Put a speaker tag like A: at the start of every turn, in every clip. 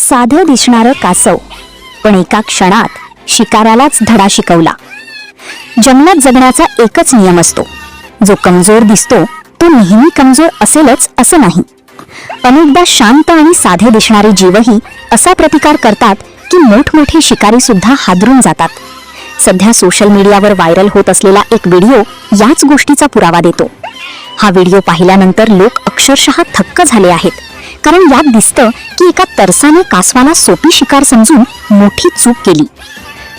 A: साधं दिसणारं कासव पण एका क्षणात शिकारालाच धडा शिकवला. जंगलात जगण्याचा एकच नियम असतो, जो कमजोर दिसतो तो नेहमी कमजोर असेलच असं नाही. अनेकदा शांत आणि साधे दिसणारे जीवही असा प्रतिकार करतात की मोठमोठे शिकारी सुद्धा हादरून जातात. सध्या सोशल मीडियावर व्हायरल होत असलेला एक व्हिडिओ याच गोष्टीचा पुरावा देतो. हा व्हिडिओ पाहिल्यानंतर लोक अक्षरशः थक्क झाले आहेत, कारण यात दिसतं की एका तरसाने कासवाला सोपी शिकार समजून मोठी चूक केली.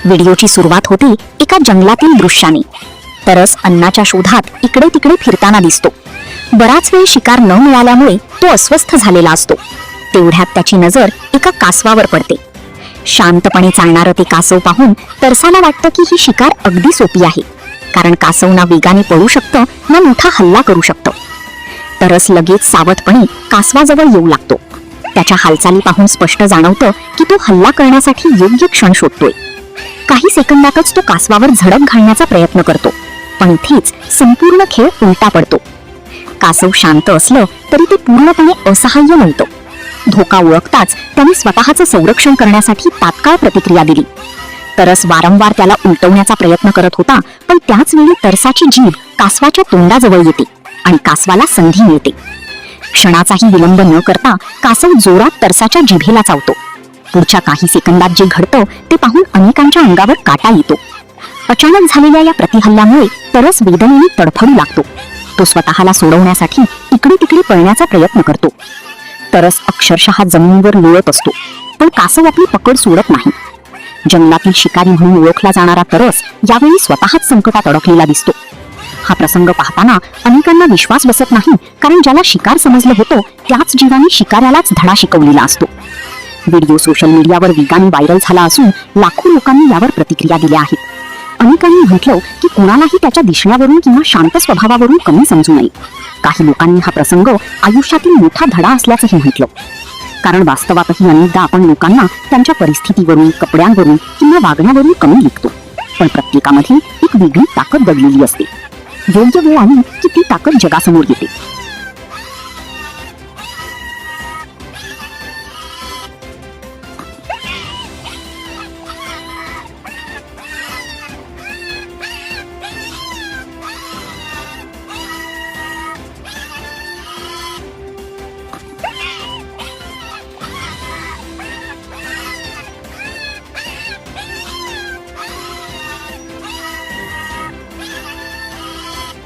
A: व्हिडिओची सुरुवात होते एका जंगलातील दृश्याने. तरस अन्नाच्या शोधात इकडे तिकडे फिरताना दिसतो. बराच वेळ शिकार न मिळाल्यामुळे तो अस्वस्थ झालेला असतो. तेवढ्यात त्याची नजर एका कासवावर पडते. शांतपणे चालणारं ते कासव पाहून तरसाला वाटतं की ही शिकार अगदी सोपी आहे, कारण कासव ना वेगाने पळू शकतं ना मोठा हल्ला करू शकतं. तरस लगेच सावधपणे कासवाजवळ येऊ लागतो. त्याच्या हालचाली पाहून स्पष्ट जाणवतं की तो हल्ला करण्यासाठी योग्य क्षण शोधतोय. काही सेकंदातच तो कासवावर झडप घालण्याचा प्रयत्न करतो, पण इथेच संपूर्ण खेळ उलटा पडतो. कासव शांत असलं तरी ते पूर्णपणे असहाय्य नव्हतं. धोका ओळखताच त्याने स्वतःचं संरक्षण करण्यासाठी तात्काळ प्रतिक्रिया दिली. तरस वारंवार त्याला उलटवण्याचा प्रयत्न करत होता, पण त्याच वेळी तरसाची जीभ कासवाच्या तोंडाजवळ येते आणि कासवाला संधी मिळते. क्षणाचाही विलंब न करता कासव जोरात तरसाच्या जिभेला चावतो. पुढच्या काही सेकंदात जे घडतं ते पाहून अनेकांच्या अंगावर काटा येतो. अचानक झालेल्या या प्रतिहल्ल्यामुळे तरस वेदनेने तडफडू लागतो. तो स्वतःला सोडवण्यासाठी इकडे तिकडे पळण्याचा प्रयत्न करतो. तरस अक्षरशः जमिनीवर लोळत असतो, पण कासव आपली पकड सोडत नाही. जंगलातील शिकारी म्हणून ओळखला जाणारा तरस यावेळी स्वतःच संकटात अडकलेला दिसतो. हा प्रसंग पाहताना अनेकांना विश्वास बसत नाही, कारण ज्याला शिकार समजलं होतं त्याच जीवाने शिकाऱ्यालाच धडा शिकवलेला असतो. व्हिडिओ सोशल मीडियावर वेगाने व्हायरल झाला असून लाखो लोकांनी यावर प्रतिक्रिया दिल्या आहेत. अनेकांनी म्हटलं की कोणालाही त्याच्या दिसण्यावरून किंवा शांत स्वभावावरून कमी समजू नये. काही लोकांनी हा प्रसंग आयुष्यातील मोठा धडा असल्याचंही म्हटलं, कारण वास्तवातही अनेकदा आपण लोकांना त्यांच्या परिस्थितीवरून, कपड्यांवरून किंवा वागण्यावरून कमी लेखतो, पण प्रत्येकामध्ये एक वेगळी ताकद दडलेली असते. योग्य वेळ आली की ती ताकद जगासमोर येते.